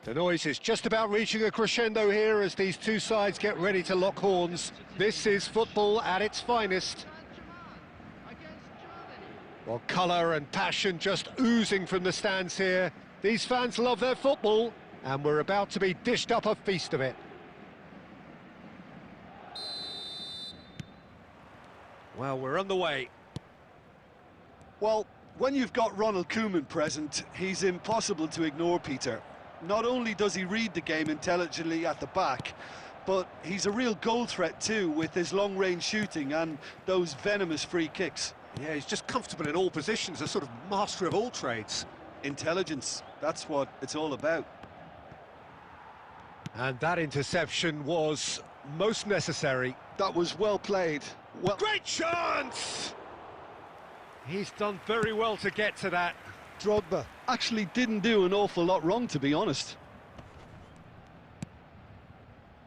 The noise is just about reaching a crescendo here as these two sides get ready to lock horns. This is football at its finest. Well, colour and passion just oozing from the stands here. These fans love their football, and we're about to be dished up a feast of it. Well, we're on the way. Well, when you've got Ronald Koeman present, he's impossible to ignore, Peter. Not only does he read the game intelligently at the back, but he's a real goal threat too, with his long-range shooting and those venomous free kicks. Yeah, he's just comfortable in all positions, a sort of master of all trades. Intelligence, that's what it's all about. And that interception was most necessary. That was well played. Well, great chance! He's done very well to get to that. Drogba actually didn't do an awful lot wrong, to be honest.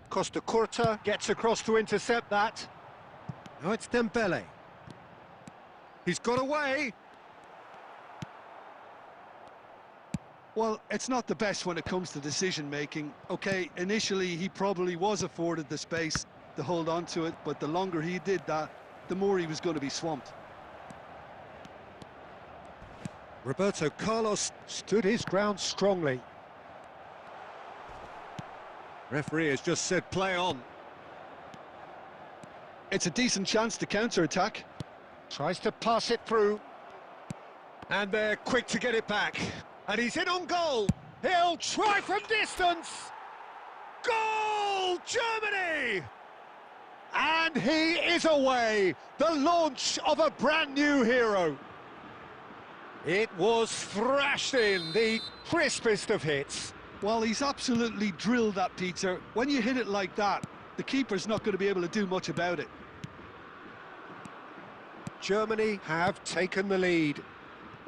Costa Curta gets across to intercept that. Now it's Dembele. He's got away. Well, it's not the best when it comes to decision-making. Okay, initially he probably was afforded the space to hold on to it, but the longer he did that, the more he was going to be swamped. Roberto Carlos stood his ground strongly. Referee has just said play on. It's a decent chance to counter-attack. Tries to pass it through. And they're quick to get it back. And he's in on goal. He'll try from distance. Goal, Germany! And he is away. The launch of a brand new hero. It was thrashed in, the crispest of hits. Well, he's absolutely drilled that, Peter. When you hit it like that, the keeper's not going to be able to do much about it. Germany have taken the lead.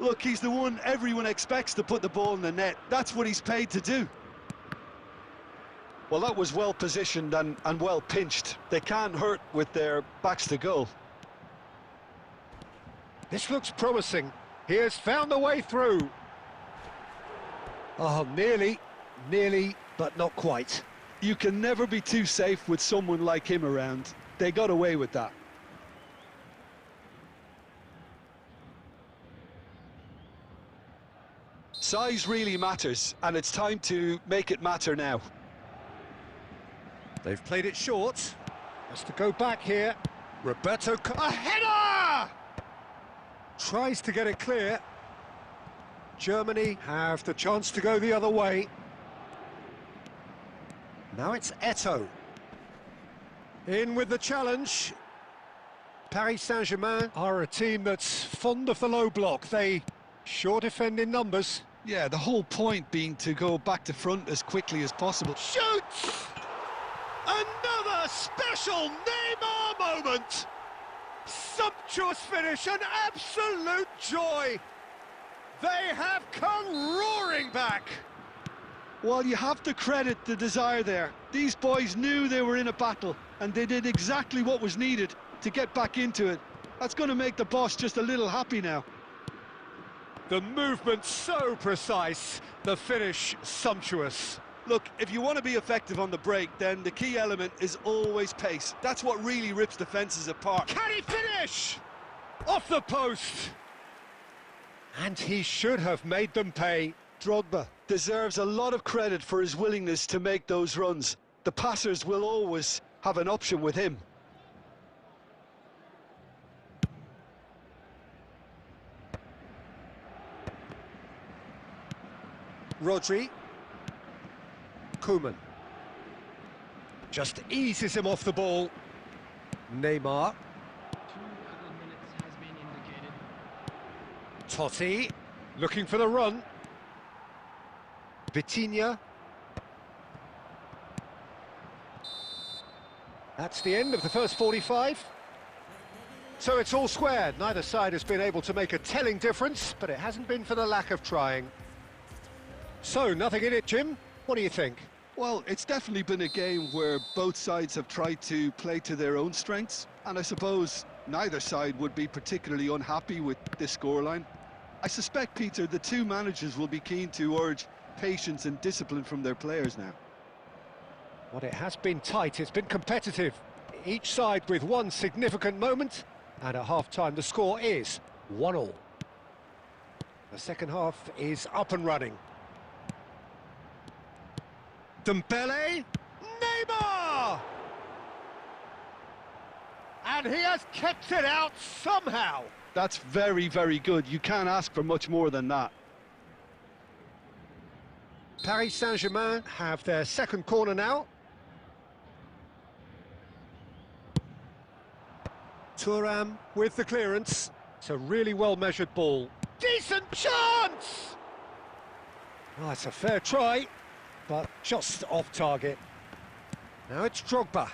Look, he's the one everyone expects to put the ball in the net. That's what he's paid to do. Well, that was well positioned and well pinched. They can't hurt with their backs to goal. This looks promising. He has found the way through. Oh, nearly, but not quite. You can never be too safe with someone like him around. They got away with that. Size really matters, and it's time to make it matter now. They've played it short. Has to go back here. Roberto... A header! Tries to get it clear. Germany have the chance to go the other way. Now it's Eto'o. In with the challenge. Paris Saint-Germain are a team that's fond of the low block. They sure defend in numbers. Yeah, the whole point being to go back to front as quickly as possible. Shoots! Another special Neymar moment! Sumptuous finish, an absolute joy! They have come roaring back! Well, you have to credit the desire there. These boys knew they were in a battle, and they did exactly what was needed to get back into it. That's going to make the boss just a little happy now. The movement so precise, the finish sumptuous. Look, if you want to be effective on the break, then the key element is always pace. That's what really rips defences apart. Can he finish? Off the post! And he should have made them pay. Drogba deserves a lot of credit for his willingness to make those runs. The passers will always have an option with him. Rodri. Koeman. Just eases him off the ball. Neymar. 2 added minutes has been indicated. Totti. Looking for the run. Vitinha. That's the end of the first 45. So it's all square. Neither side has been able to make a telling difference, but it hasn't been for the lack of trying. So, nothing in it, Jim. What do you think? Well, it's definitely been a game where both sides have tried to play to their own strengths, and I suppose neither side would be particularly unhappy with this scoreline. I suspect, Peter, the two managers will be keen to urge patience and discipline from their players now. Well, it has been tight, it's been competitive. Each side with one significant moment, and at half-time the score is 1-1. The second half is up and running. Dembele, Neymar! And he has kept it out somehow. That's very, very good. You can't ask for much more than that. Paris Saint-Germain have their second corner now. Thuram with the clearance. It's a really well-measured ball. Decent chance! Well, it's a fair try, but just off target. Now it's Drogba.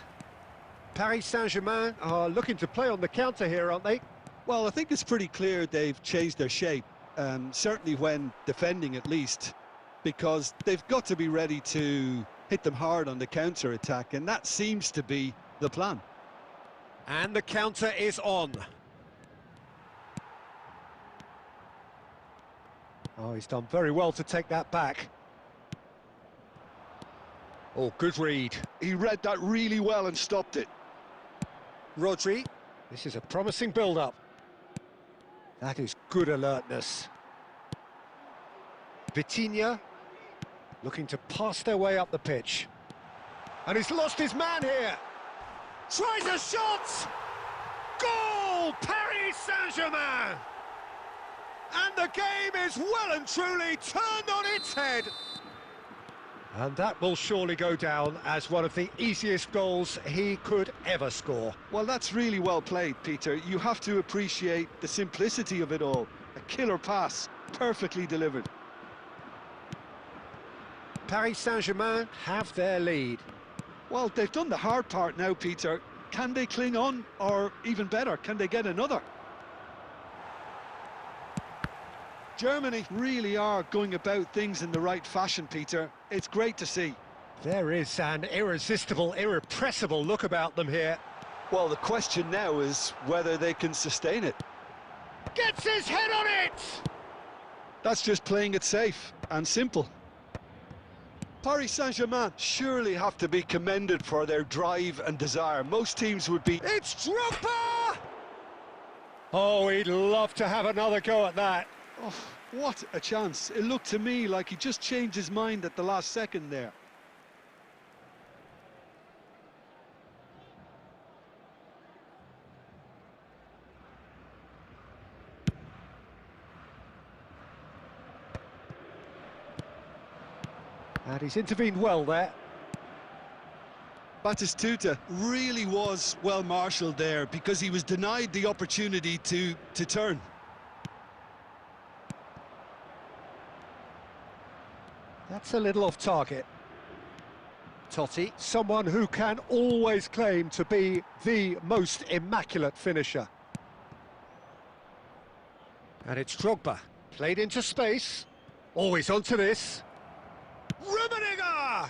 Paris Saint-Germain are looking to play on the counter here, aren't they? Well, I think it's pretty clear they've changed their shape, certainly when defending at least, because they've got to be ready to hit them hard on the counter-attack, and that seems to be the plan. And the counter is on. Oh, he's done very well to take that back. Oh, good read. He read that really well and stopped it. Rodri, this is a promising build-up. That is good alertness. Vitinha, looking to pass their way up the pitch. And he's lost his man here. Tries a shot! Goal! Paris Saint-Germain! And the game is well and truly turned on its head. And that will surely go down as one of the easiest goals he could ever score. Well, that's really well played, Peter. You have to appreciate the simplicity of it all. A killer pass, perfectly delivered. Paris Saint-Germain have their lead. Well, they've done the hard part now, Peter. Can they cling on, or even better, can they get another? Germany really are going about things in the right fashion, Peter. It's great to see. There is an irresistible, irrepressible look about them here. Well, the question now is whether they can sustain it. Gets his head on it! That's just playing it safe and simple. Paris Saint-Germain surely have to be commended for their drive and desire. Most teams would be... It's Drogba! Oh, he'd love to have another go at that. Oh, what a chance. It looked to me like he just changed his mind at the last second there. And he's intervened well there. Batistuta really was well marshalled there because he was denied the opportunity to turn. That's a little off target. Totti, someone who can always claim to be the most immaculate finisher. And it's Drogba, played into space. Always onto this. Rummenigge!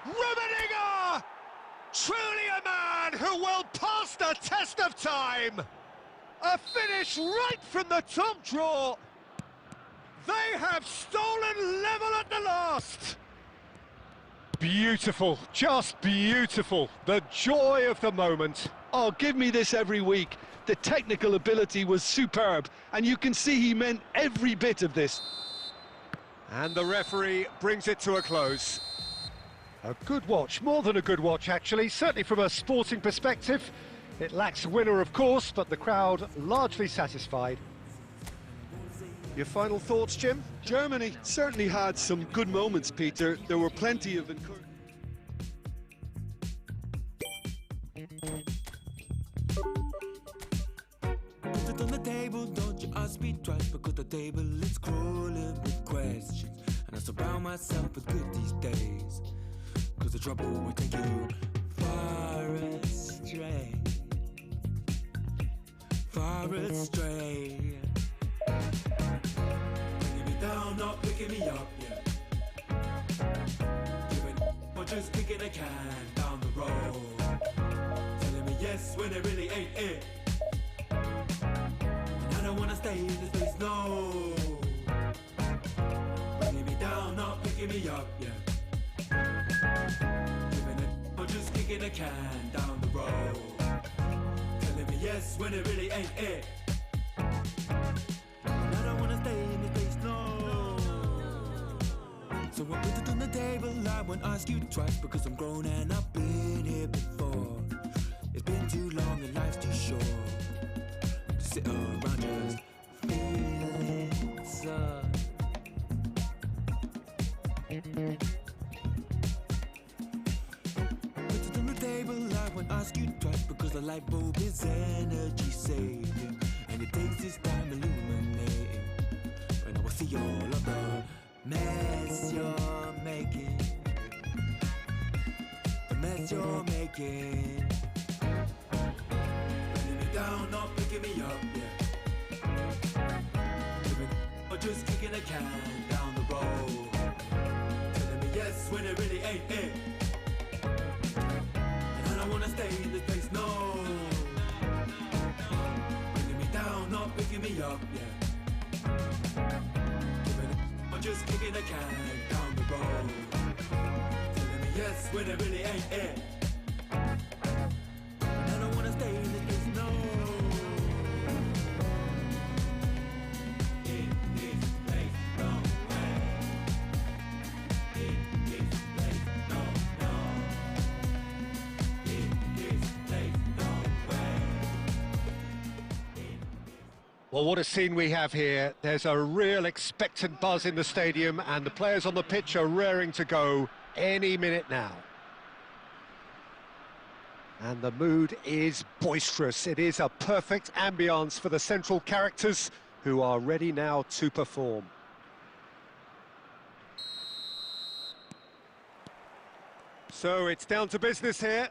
Rummenigge! Truly a man who will pass the test of time. A finish right from the top draw. They have stolen level at the last. Beautiful, just beautiful. The joy of the moment. Oh, give me this every week. The technical ability was superb, and you can see he meant every bit of this. And the referee brings it to a close. A good watch, more than a good watch actually, certainly from a sporting perspective. It lacks a winner, of course, but the crowd largely satisfied. Your final thoughts, Jim? Germany certainly had some good moments, Peter. There were plenty of encouragement. Put it on the table, don't you ask me twice, because the table is crawling with questions, and I surround myself with good these days, because the trouble will take you far astray, far astray. Bringing me down, not picking me up, yeah. Giving or just kicking a can down the road, telling me yes when it really ain't it. I don't wanna stay in this place, no. Bringing me down, not picking me up, yeah. Giving it, or just kicking a can down the road. Telling me yes when it really ain't it. And I don't wanna stay in this place, no. So I put it on the table, I won't ask you twice, because I'm grown and I've been here before. It's been too long and life's too short to sit around just feeling so. Put it on the table, I won't ask you twice, because the light bulb is energy saving, and it takes its time illuminating. And I will see all of the mess you're making, the mess you're making. Bringing me down, not picking me up, yeah. Or just kicking a can down the road. Telling me yes when it really ain't it. And I don't wanna stay in this place, no. Bringing me down, not picking me up, yeah. Or just kicking a can down the road. Telling me yes when it really ain't it. And I don't wanna stay in this place, no. In this place, no way. In this place, no, no. In this place, no way. Well, what a scene we have here. There's a real expectant buzz in the stadium, and the players on the pitch are raring to go any minute now. And the mood is boisterous. It is a perfect ambience for the central characters, who are ready now to perform. So it's down to business here.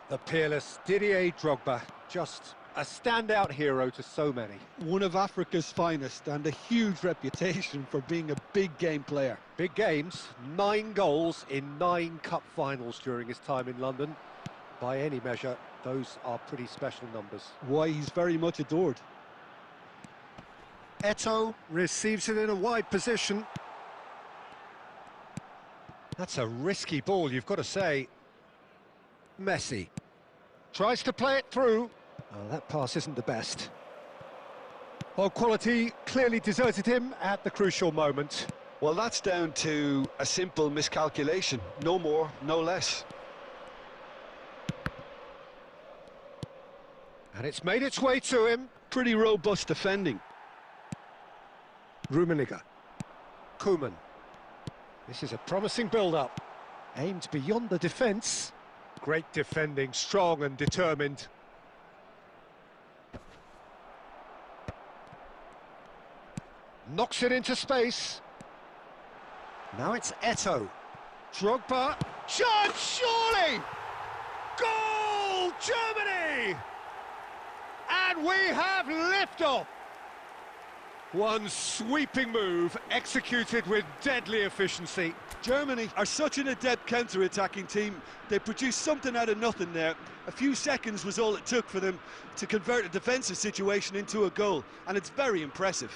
The peerless Didier Drogba, just a standout hero to so many. One of Africa's finest, and a huge reputation for being a big game player. Big games, 9 goals in 9 cup finals during his time in London. By any measure, those are pretty special numbers. Why, he's very much adored. Eto'o receives it in a wide position. That's a risky ball, you've got to say. Messi tries to play it through. Oh, that pass isn't the best. Well, quality clearly deserted him at the crucial moment. Well, that's down to a simple miscalculation. No more, no less. And it's made its way to him. Pretty robust defending. Rummenigge. Koeman. This is a promising build-up. Aimed beyond the defence. Great defending, strong and determined. Knocks it into space. Now it's Eto'o. Drogba. Shot, surely! Goal, Germany! And we have liftoff. One sweeping move, executed with deadly efficiency. Germany are such an adept counter-attacking team. They produced something out of nothing there. A few seconds was all it took for them to convert a defensive situation into a goal, and it's very impressive.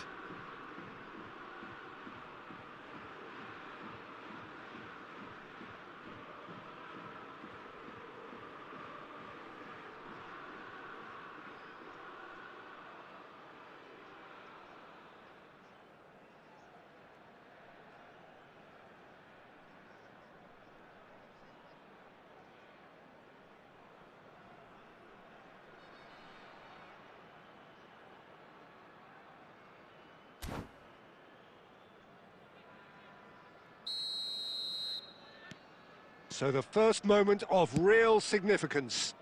So the first moment of real significance.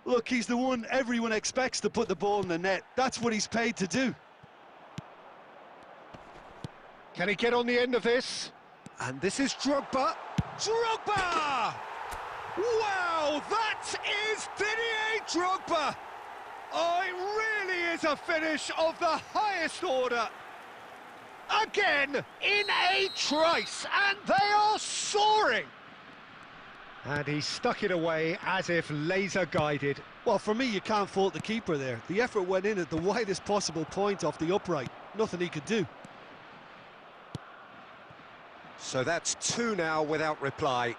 Look, he's the one everyone expects to put the ball in the net. That's what he's paid to do. Can he get on the end of this? And this is Drogba. Drogba! Wow, that is Didier Drogba! Oh, it really is a finish of the highest order. Again, in a trice, and they are soaring. And he stuck it away as if laser-guided. Well, for me, you can't fault the keeper there. The effort went in at the widest possible point off the upright. Nothing he could do. So that's two now without reply.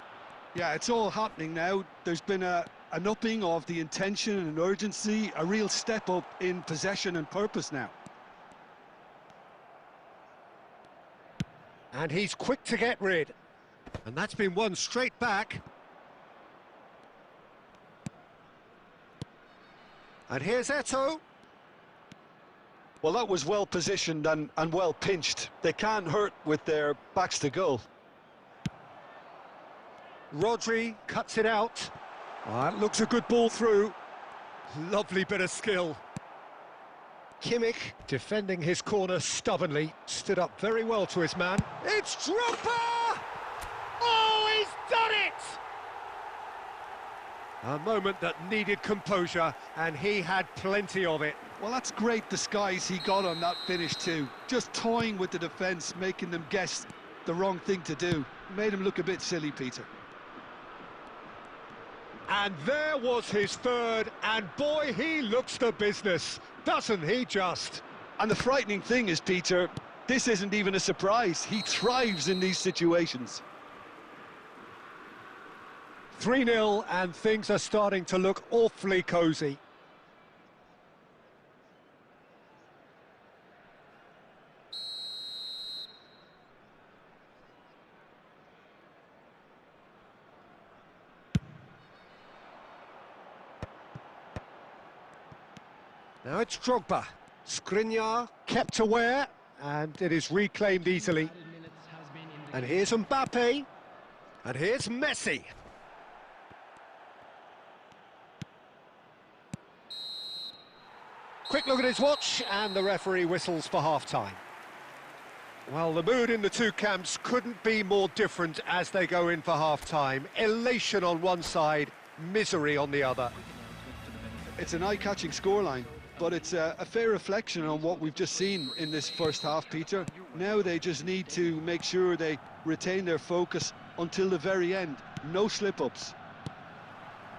Yeah, it's all happening now. There's been an upping of the intention and urgency, a real step up in possession and purpose now. And he's quick to get rid. And that's been won straight back. And here's Eto'o. Well, that was well positioned and well pinched. They can't hurt with their backs to goal. Rodri cuts it out. Oh, that looks a good ball through. Lovely bit of skill. Kimmich, defending his corner stubbornly, stood up very well to his man. It's Drogba! Oh, he's done it! A moment that needed composure, and he had plenty of it. Well, that's great disguise he got on that finish too. Just toying with the defence, making them guess the wrong thing to do. Made him look a bit silly, Peter. And there was his third, and boy, he looks the business, doesn't he just? And the frightening thing is, Peter, this isn't even a surprise. He thrives in these situations. 3-0, and things are starting to look awfully cosy. Now it's Drogba. Skriniar kept aware, and it is reclaimed easily. And here's Mbappe. And here's Messi. Quick look at his watch, and the referee whistles for half-time. Well, the mood in the two camps couldn't be more different as they go in for half-time. Elation on one side, misery on the other. It's an eye-catching scoreline, but it's a fair reflection on what we've just seen in this first half, Peter. Now they just need to make sure they retain their focus until the very end. No slip-ups.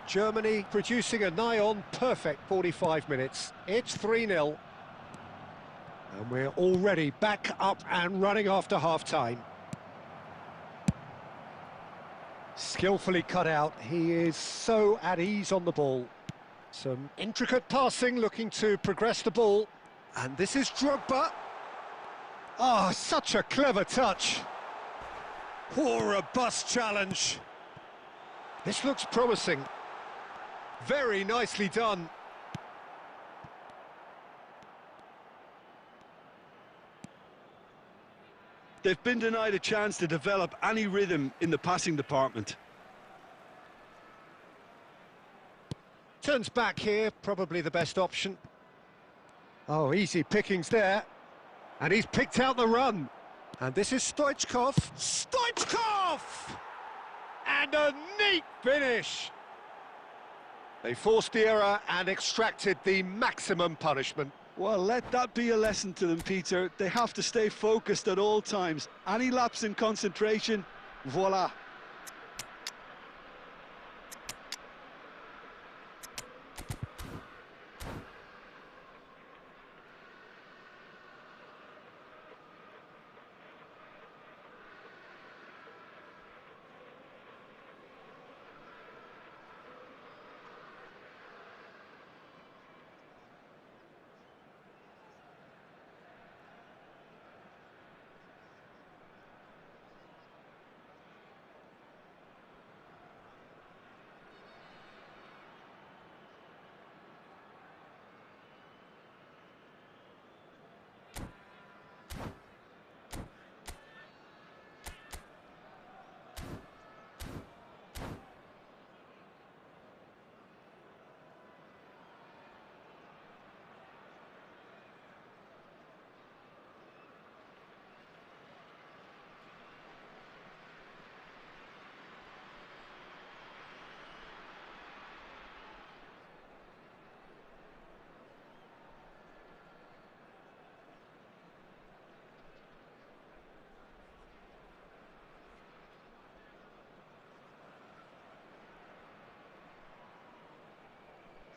Germany producing a nigh-on perfect 45 minutes. It's 3-0. And we're already back up and running after half-time. Skillfully cut out. He is so at ease on the ball. Some intricate passing, looking to progress the ball. And this is Drogba. Oh, such a clever touch. Poor robust challenge. This looks promising. Very nicely done. They've been denied a chance to develop any rhythm in the passing department. Turns back here, probably the best option. Oh, easy pickings there. And he's picked out the run. And this is Stoichkov. Stoichkov! And a neat finish. They forced the error and extracted the maximum punishment. Well, let that be a lesson to them, Peter. They have to stay focused at all times. Any lapse in concentration, voila.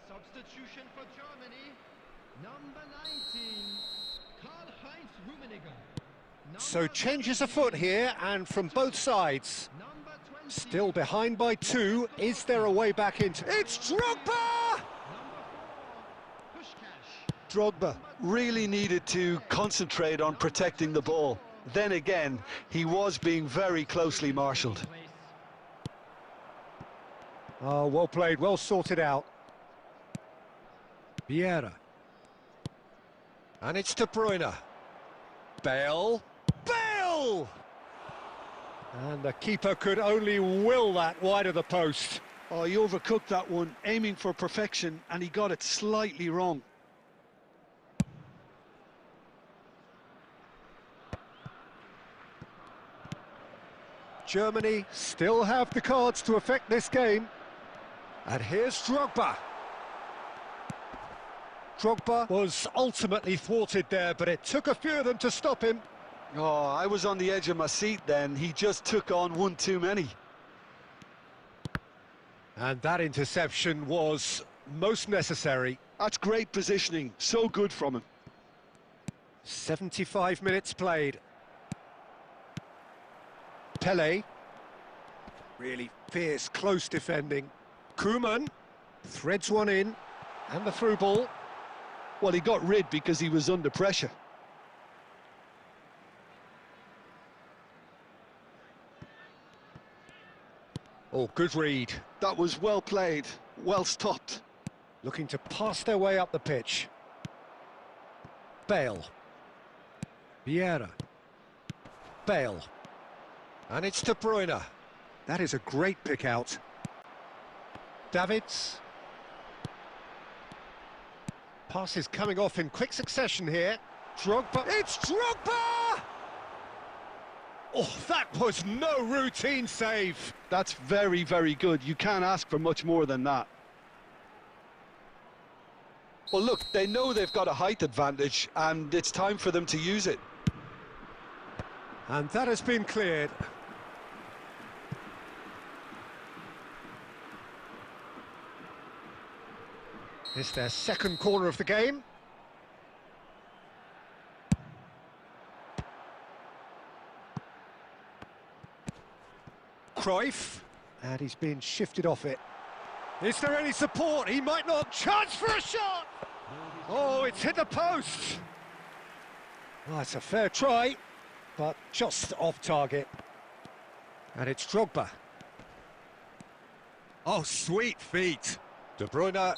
Substitution for Germany, number 19, Karl-Heinz Rummenigge. So changes afoot here, and from both sides. Still behind by 2. Is there a way back into... It's Drogba! Drogba really needed to concentrate on protecting the ball. Then again, he was being very closely marshalled. Oh, well played, well sorted out. Vieira. And it's De Bruyne. Bale. Bale! And the keeper could only will that wide of the post. Oh, he overcooked that one, aiming for perfection, and he got it slightly wrong. Germany still have the cards to affect this game. And here's Drogba. Drogba was ultimately thwarted there, but it took a few of them to stop him. Oh, I was on the edge of my seat then. He just took on one too many. And that interception was most necessary. That's great positioning. So good from him. 75 minutes played. Pele. Really fierce, close defending. Koeman threads one in, and the through ball. Well, he got rid because he was under pressure. Oh, good read. That was well played, well stopped. Looking to pass their way up the pitch. Bale. Vieira. Bale. And it's De Bruyne. That is a great pick out. Davids. Passes coming off in quick succession here. Drogba. It's Drogba! Oh, that was no routine save. That's very, very good. You can't ask for much more than that. Well, look, they know they've got a height advantage, and it's time for them to use it. And that has been cleared. It's their second corner of the game. Cruyff, and he's been shifted off it. Is there any support? He might not. Chance for a shot! Oh, it's hit the post! Well, it's a fair try, but just off target. And it's Drogba. Oh, sweet feet. De Bruyne.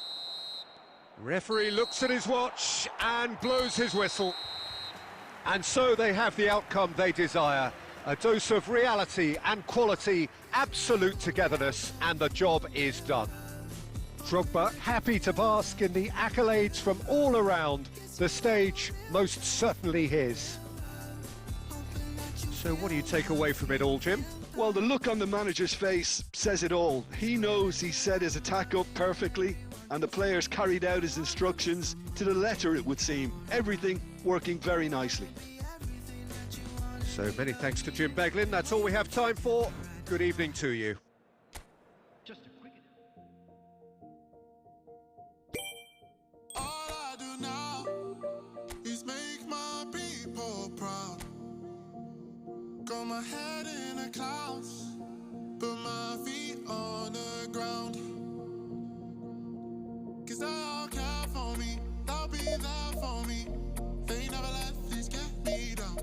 Referee looks at his watch and blows his whistle. And so they have the outcome they desire. A dose of reality and quality, absolute togetherness, and the job is done. Drogba happy to bask in the accolades from all around. The stage most certainly his. So what do you take away from it all, Jim? Well, the look on the manager's face says it all. He knows he set his attack up perfectly, and the players carried out his instructions to the letter, it would seem. Everything working very nicely. So many thanks to Jim Beglin. That's all we have time for. Good evening to you. Just a quick... All I do now is make my people proud. Got my head in the clouds, put my feet on the ground. 'Cause they all care for me, they'll be there for me. They never let this get me down.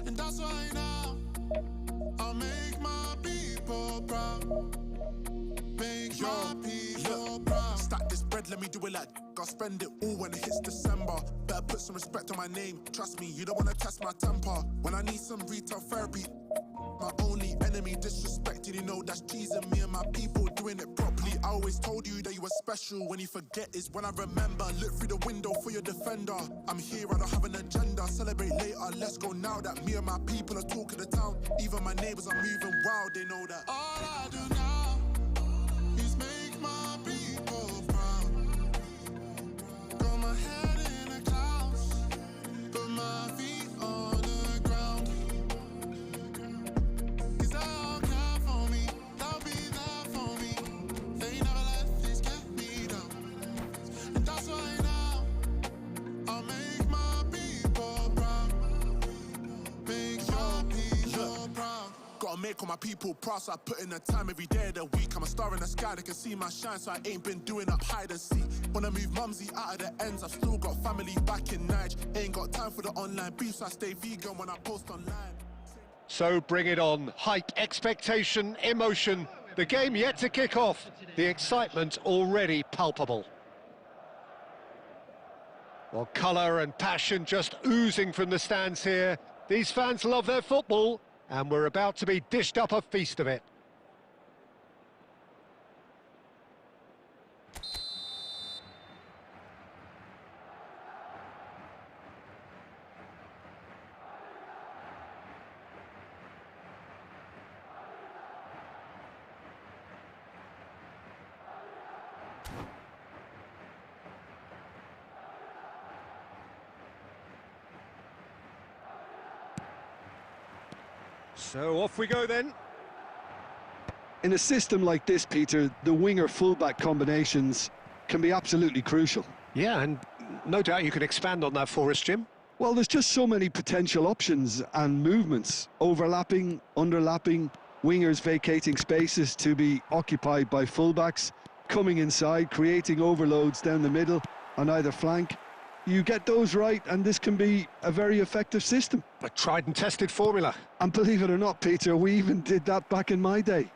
And that's why now I'll make my people proud. Make my people proud. Stack this bread, let me do it like I'll spend it all when it hits December. Better put some respect on my name. Trust me, you don't wanna test my temper. When I need some retail therapy, my only enemy disrespected, you know that's cheesing me and my people doing it properly. I always told you that you were special. When you forget is when I remember. Look through the window for your defender. I'm here, I don't have an agenda. Celebrate later, let's go now that me and my people are talking the town. Even my neighbors are moving wild, they know that. All I do now is make my people proud. Got my head in the clouds, put my feet on the ground. 'Cause they all care for me, they'll be there for me. They never let this get me down. And that's why now I'll make my people proud. my people proud, so I put in the time every day of the week. I'm a star in the sky, they can see my shine, so I ain't been doing up hide and seek. When I move mumsy out of the ends, I've still got family back in Niger. Ain't got time for the online beef, so I stay vegan when I post online. So bring it on. Hype, expectation, emotion. The game yet to kick off. The excitement already palpable. Well, colour and passion just oozing from the stands here. These fans love their football, and we're about to be dished up a feast of it. So off we go then. In a system like this, Peter, the winger-fullback combinations can be absolutely crucial. Yeah, and no doubt you can expand on that for us, Jim. Well, there's just so many potential options and movements. Overlapping, underlapping, wingers vacating spaces to be occupied by fullbacks, coming inside, creating overloads down the middle on either flank. You get those right, and this can be a very effective system. A tried and tested formula. And believe it or not, Peter, we even did that back in my day.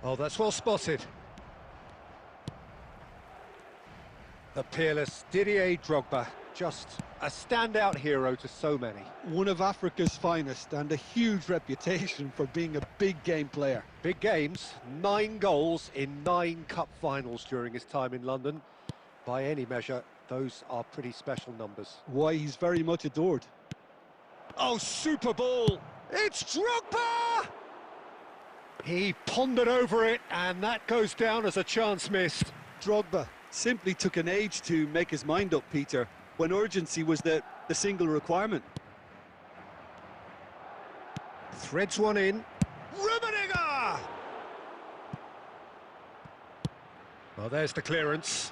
Oh, that's well spotted. The peerless Didier Drogba, just a standout hero to so many. One of Africa's finest and a huge reputation for being a big game player. Big games, 9 goals in 9 cup finals during his time in London. By any measure, those are pretty special numbers. Why, he's very much adored. Oh, super ball! It's Drogba! He pondered over it, and that goes down as a chance missed. Drogba simply took an age to make his mind up, Peter, when urgency was the single requirement. Threads one in. Rummenigge! Well, there's the clearance.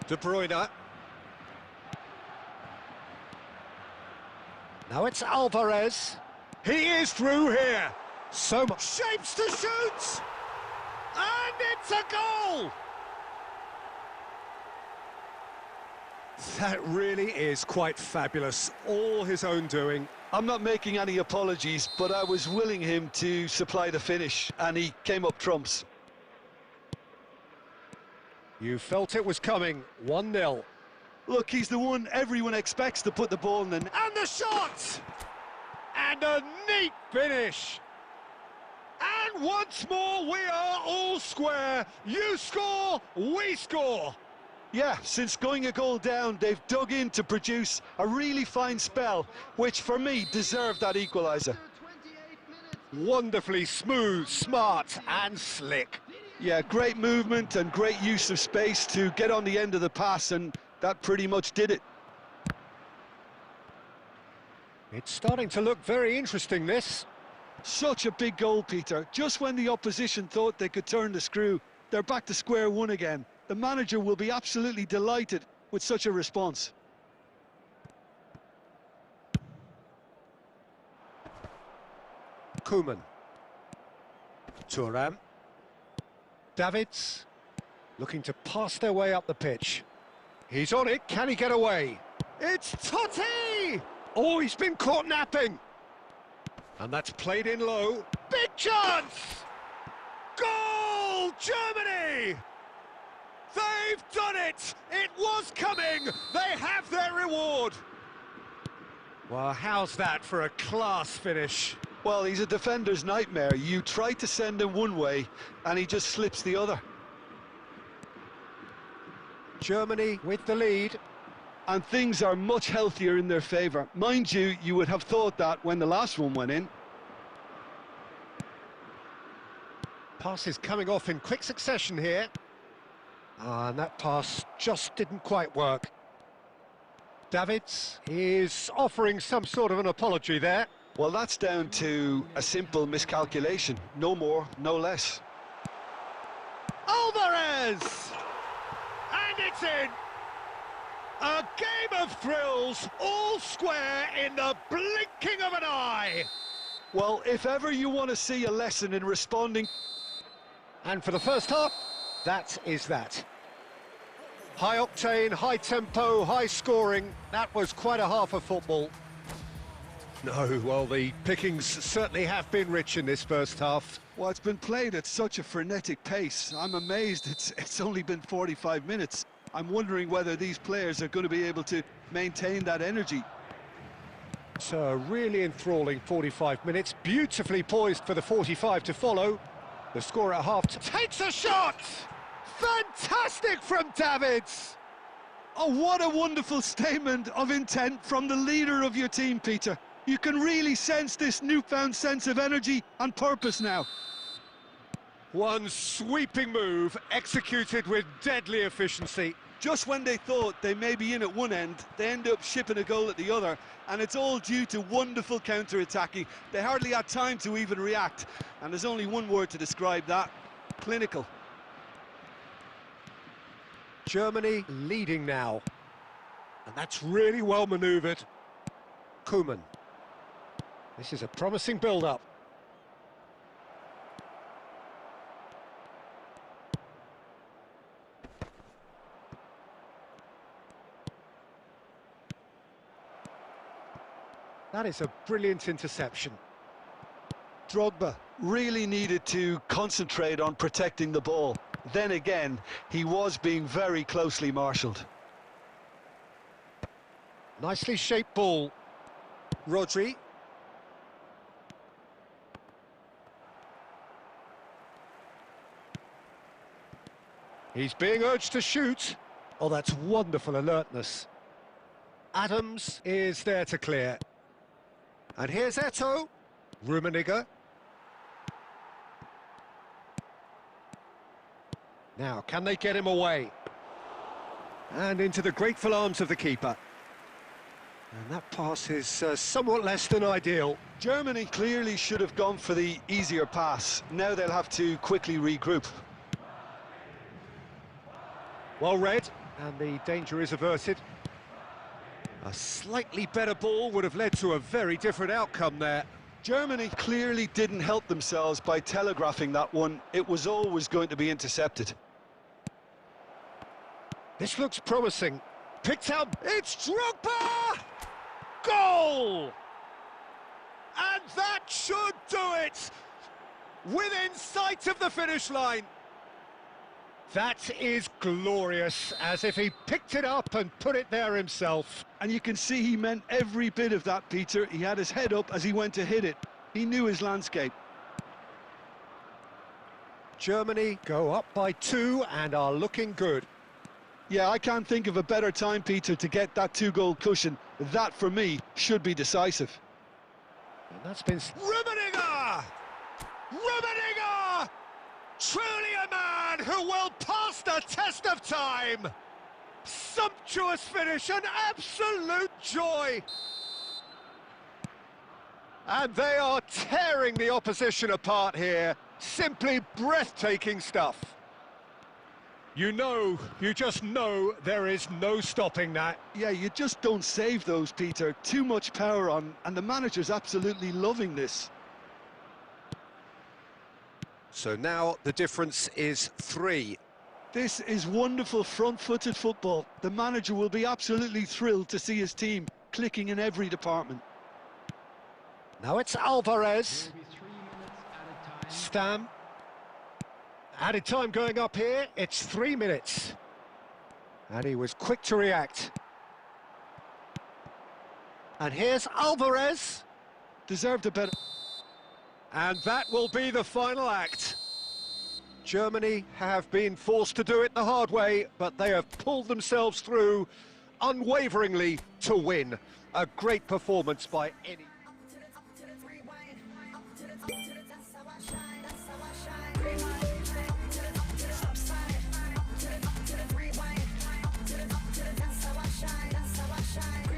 De Bruyne. Now it's Alvarez. He is through here. So much shapes to shoot! And it's a goal! That really is quite fabulous. All his own doing. I'm not making any apologies, but I was willing him to supply the finish, and he came up trumps. You felt it was coming. 1-0. Look, he's the one everyone expects to put the ball in. And the shot! And a neat finish. And once more, we are all square. You score, we score. Yeah, since going a goal down, they've dug in to produce a really fine spell, which for me deserved that equaliser. Wonderfully smooth, smart and slick. Yeah, great movement and great use of space to get on the end of the pass, and that pretty much did it. It's starting to look very interesting, this. Such a big goal, Peter. Just when the opposition thought they could turn the screw, they're back to square one again. The manager will be absolutely delighted with such a response. Koeman. Thuram. Davids. Looking to pass their way up the pitch. He's on it. Can he get away? It's Totti! Oh, he's been caught napping. And that's played in low. Big chance! Goal! Germany! They've done it! It was coming! They have their reward! Well, how's that for a class finish? Well, he's a defender's nightmare. You try to send him one way, and he just slips the other. Germany with the lead. And things are much healthier in their favour. Mind you, you would have thought that when the last one went in. Passes coming off in quick succession here. And that pass just didn't quite work. Davids is offering some sort of an apology there. Well, that's down to a simple miscalculation. No more, no less. Alvarez! And it's in! A game of thrills, all square in the blinking of an eye! Well, if ever you want to see a lesson in responding... And for the first half, that is that. High octane, high tempo, high scoring. That was quite a half of football. No, well, the pickings certainly have been rich in this first half. Well, it's been played at such a frenetic pace. I'm amazed it's only been 45 minutes. I'm wondering whether these players are going to be able to maintain that energy. So a really enthralling 45 minutes, beautifully poised for the 45 to follow. The score at half takes a shot! Fantastic from Davids! Oh, what a wonderful statement of intent from the leader of your team, Peter. You can really sense this newfound sense of energy and purpose now. One sweeping move, executed with deadly efficiency. Just when they thought they may be in at one end, they end up shipping a goal at the other, and it's all due to wonderful counter-attacking. They hardly had time to even react, and there's only one word to describe that: clinical. Germany leading now, and that's really well manoeuvred. Koeman. This is a promising build-up. That is a brilliant interception. Drogba really needed to concentrate on protecting the ball. Then again, he was being very closely marshalled. Nicely shaped ball. Rodri. He's being urged to shoot. Oh, that's wonderful alertness. Adams is there to clear. And here's Eto'o. Rummenigge. Now, can they get him away? And into the grateful arms of the keeper. And that pass is somewhat less than ideal. Germany clearly should have gone for the easier pass. Now they'll have to quickly regroup. Well read, and the danger is averted. A slightly better ball would have led to a very different outcome there. Germany clearly didn't help themselves by telegraphing that one. It was always going to be intercepted. This looks promising. Picked out, it's Drogba! Goal! And that should do it! Within sight of the finish line. That is glorious, as if he picked it up and put it there himself. And you can see he meant every bit of that, Peter. He had his head up as he went to hit it. He knew his landscape. Germany go up by 2 and are looking good. Yeah, I can't think of a better time, Peter, to get that 2-goal cushion. That, for me, should be decisive. And that's been... Rummenigge! Rummenigge! Truly a man who will pass the test of time! Sumptuous finish, an absolute joy! And they are tearing the opposition apart here. Simply breathtaking stuff. You just know there is no stopping that. Yeah, you just don't save those, Peter. Too much power on, and the manager's absolutely loving this. So now the difference is 3. This is wonderful front-footed football. The manager will be absolutely thrilled to see his team clicking in every department. Now it's Alvarez. Stam. Added time going up here, it's 3 minutes. And he was quick to react. And here's Alvarez. Deserved a better... And that will be the final act. Germany have been forced to do it the hard way, but they have pulled themselves through unwaveringly to win. A great performance by any... Shine.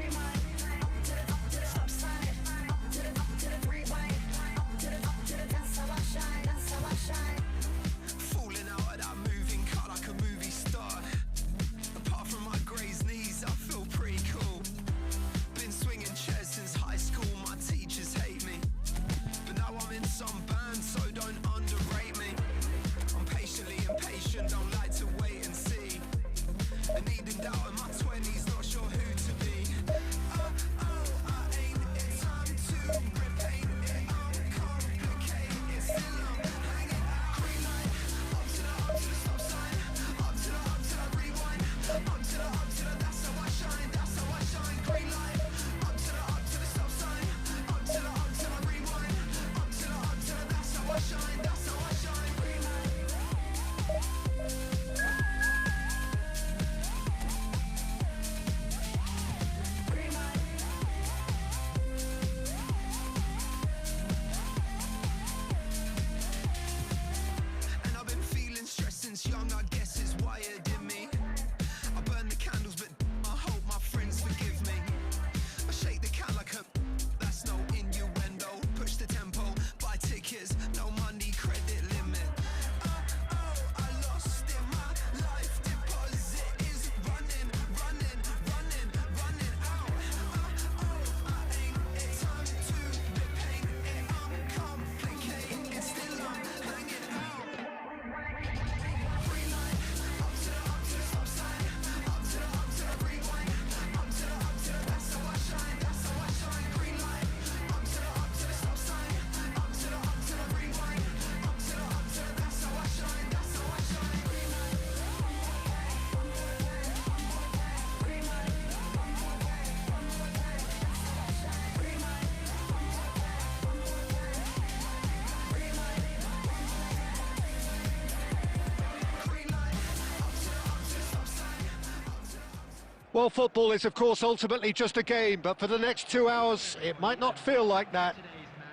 Well, football is, of course, ultimately just a game, but for the next 2 hours, it might not feel like that.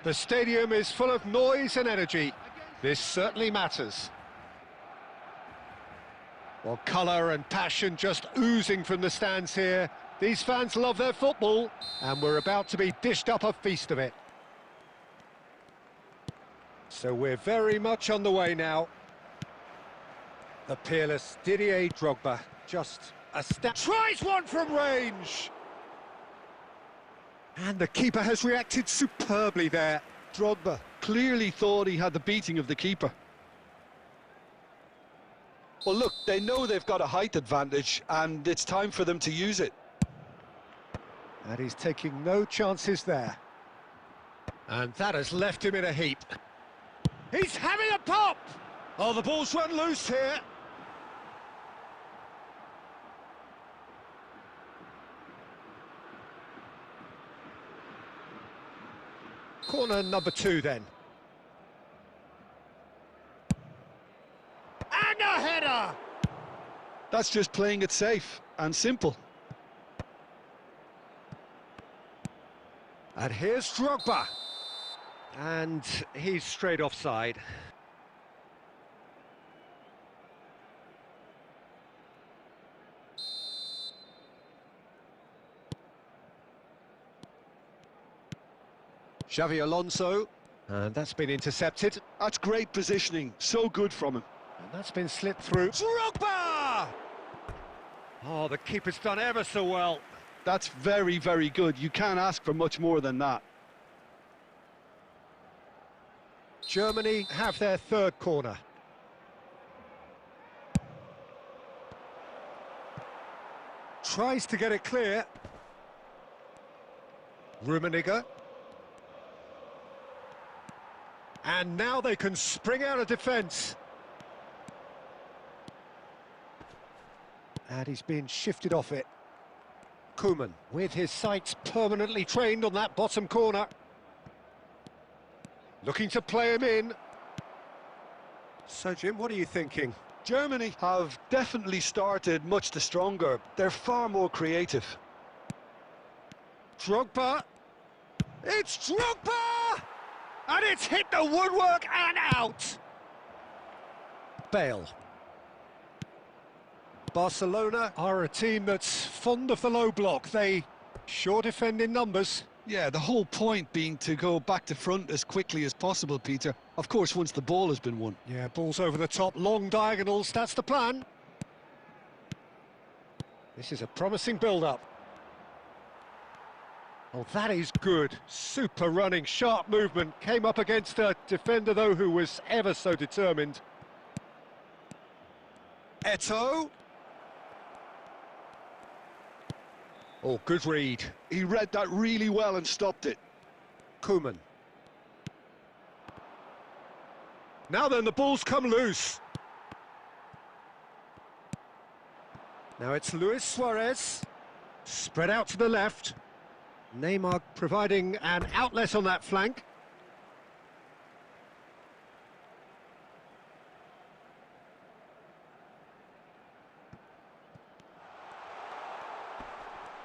The stadium is full of noise and energy. This certainly matters. Well, colour and passion just oozing from the stands here. These fans love their football, and we're about to be dished up a feast of it. So we're very much on the way now. The peerless Didier Drogba just a step. Tries one from range! And the keeper has reacted superbly there. Drogba clearly thought he had the beating of the keeper. Well, look, they know they've got a height advantage, and it's time for them to use it. And he's taking no chances there. And that has left him in a heap. He's having a pop! Oh, the ball's run loose here. Corner number 2 then. And a header! That's just playing it safe and simple. And here's Drogba. And he's straight offside. Xavi Alonso, and that's been intercepted. That's great positioning, so good from him. And that's been slipped through. Drogba! Oh, the keeper's done ever so well. That's very, very good. You can't ask for much more than that. Germany have their 3rd corner. Tries to get it clear. Rummenigge. And now they can spring out of defence. And he's been shifted off it. Koeman, with his sights permanently trained on that bottom corner. Looking to play him in. So, Jim, what are you thinking? Germany have definitely started much the stronger. They're far more creative. Drogba. It's Drogba! And it's hit the woodwork and out. Bale. Barcelona are a team that's fond of the low block. They sure defend in numbers. Yeah, the whole point being to go back to front as quickly as possible, Peter. Of course, once the ball has been won. Yeah, balls over the top, long diagonals, that's the plan. This is a promising build-up. Oh, that is good. Super running, sharp movement. Came up against a defender, though, who was ever so determined. Eto'o. Oh, good read. He read that really well and stopped it. Koeman. Now then, the ball's come loose. Now it's Luis Suarez. Spread out to the left. Neymar providing an outlet on that flank.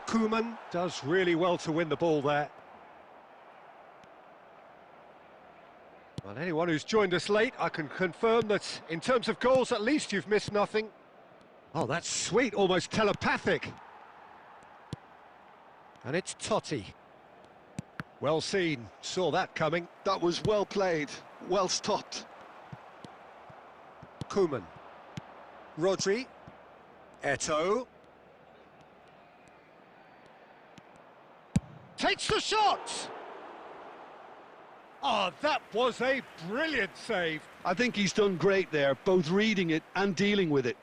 Koeman does really well to win the ball there. Well, anyone who's joined us late, I can confirm that in terms of goals, at least you've missed nothing. Oh, that's sweet, almost telepathic. And it's Totti. Well seen, saw that coming. That was well played, well stopped. Koeman. Rodri. Eto'o. Takes the shot! Oh, that was a brilliant save. I think he's done great there, both reading it and dealing with it.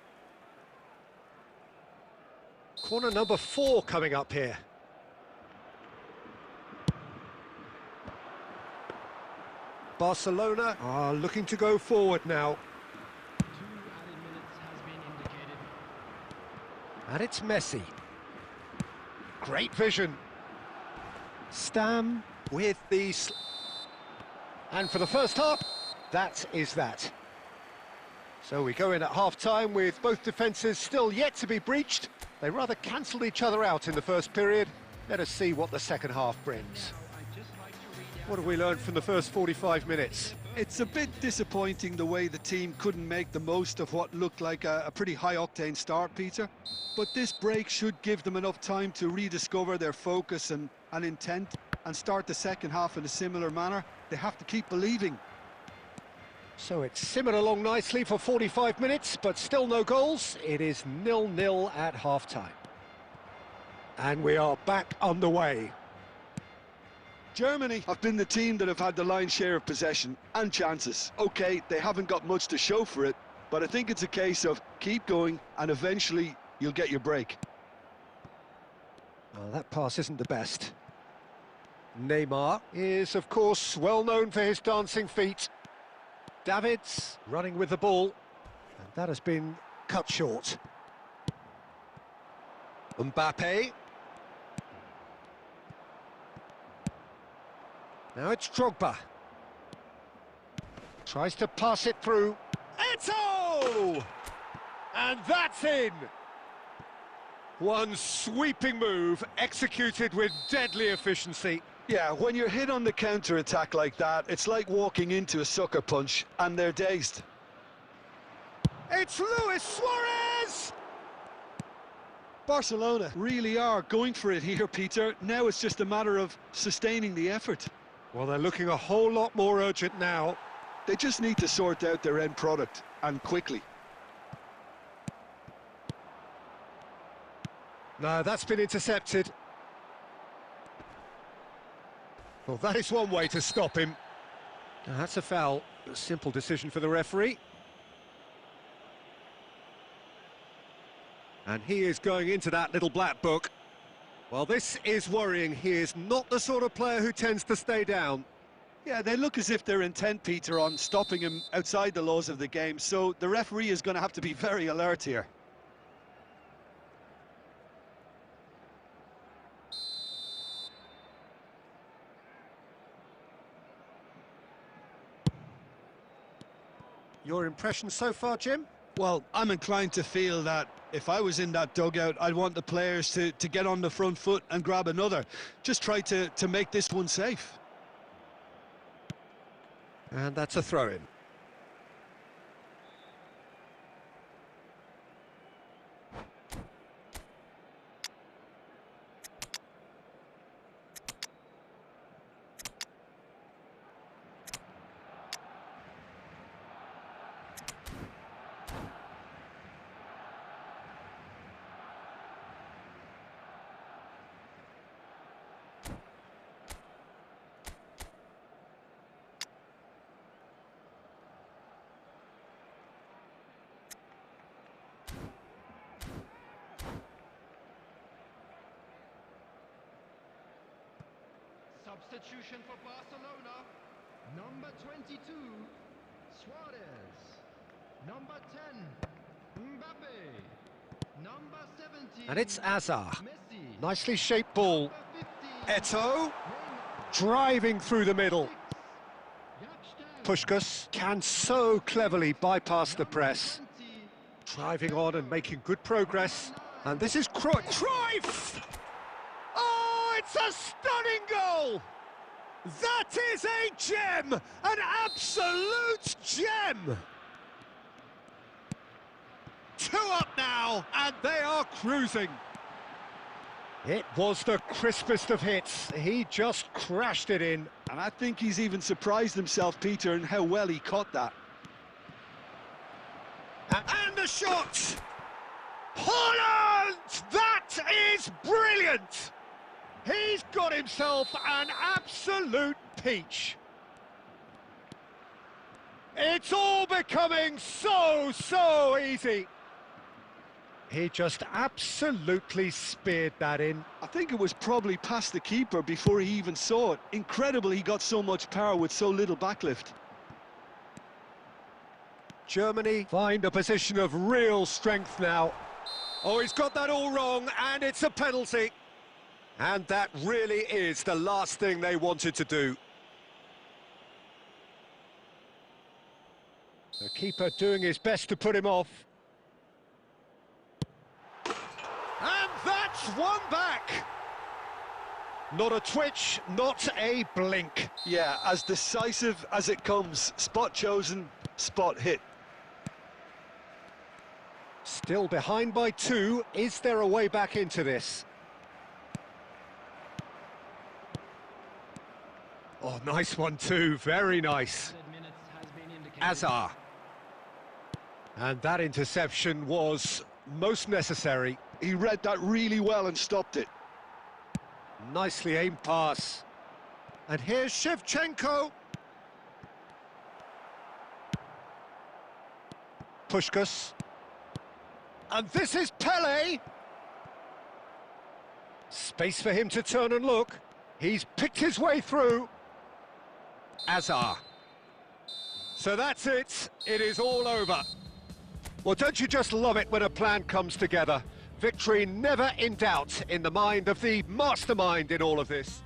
Corner number 4 coming up here. Barcelona are looking to go forward now. 2 added minutes has been indicated. And it's Messi. Great vision. Stam with the... And for the first half, that is that. So we go in at half-time with both defences still yet to be breached. They rather cancelled each other out in the first period. Let us see what the second half brings. What have we learned from the first 45 minutes? It's a bit disappointing the way the team couldn't make the most of what looked like a pretty high-octane start, Peter. But this break should give them enough time to rediscover their focus and intent and start the second half in a similar manner. They have to keep believing. So it's simmered along nicely for 45 minutes, but still no goals. It is 0-0 at half-time. And we are back underway. Germany have been the team that have had the lion's share of possession and chances. OK, they haven't got much to show for it, but I think it's a case of keep going and eventually you'll get your break. Well, that pass isn't the best. Neymar is, of course, well known for his dancing feet. Davids running with the ball, and that has been cut short. Mbappe. Now it's Drogba. Tries to pass it through. Eto'o! And that's in! One sweeping move, executed with deadly efficiency. Yeah, when you're hit on the counter-attack like that, it's like walking into a sucker punch, and they're dazed. It's Luis Suarez! Barcelona really are going for it here, Peter. Now it's just a matter of sustaining the effort. Well, they're looking a whole lot more urgent now. They just need to sort out their end product, and quickly. No, that's been intercepted. Well, that is one way to stop him. Now, that's a foul. A simple decision for the referee. And he is going into that little black book. Well, this is worrying. He is not the sort of player who tends to stay down. Yeah, they look as if they're intent, Peter, on stopping him outside the laws of the game, so the referee is going to have to be very alert here. Your impression so far, Jim? Well, I'm inclined to feel that if I was in that dugout, I'd want the players to get on the front foot and grab another. Just try to make this one safe. And that's a throw-in. Substitution for Barcelona. Number 22, Suarez. Number 10, Mbappe. Number 17, And it's Azar. Messi. Nicely shaped ball. Number 15, Eto'o driving through the middle. Puskás can so cleverly bypass the press. Driving on and making good progress. And this is Cruyff! Oh, it's a stunning goal! That is a gem! An absolute gem! 2 up now, and they are cruising. It was the crispest of hits. He just crashed it in. And I think he's even surprised himself, Peter, in how well he caught that. And the shot! Holland! That is brilliant! He's got himself an absolute peach. It's all becoming so easy. He just absolutely speared that in. I think it was probably past the keeper before he even saw it. Incredible he got so much power with so little backlift. Germany find a position of real strength now. Oh, he's got that all wrong, and it's a penalty. And that really is the last thing they wanted to do. The keeper doing his best to put him off. Just one back. Not a twitch, not a blink. Yeah, as decisive as it comes. Spot chosen, spot hit. Still behind by 2. Is there a way back into this? Oh, nice one too, very nice. Minutes has been indicated. Azar. And that interception was most necessary. He read that really well and stopped it. Nicely aimed pass. And here's Shevchenko. Puskás. And this is Pele. Space for him to turn and look. He's picked his way through. Azar. So that's it. It is all over. Well, don't you just love it when a plan comes together? Victory never in doubt in the mind of the mastermind in all of this.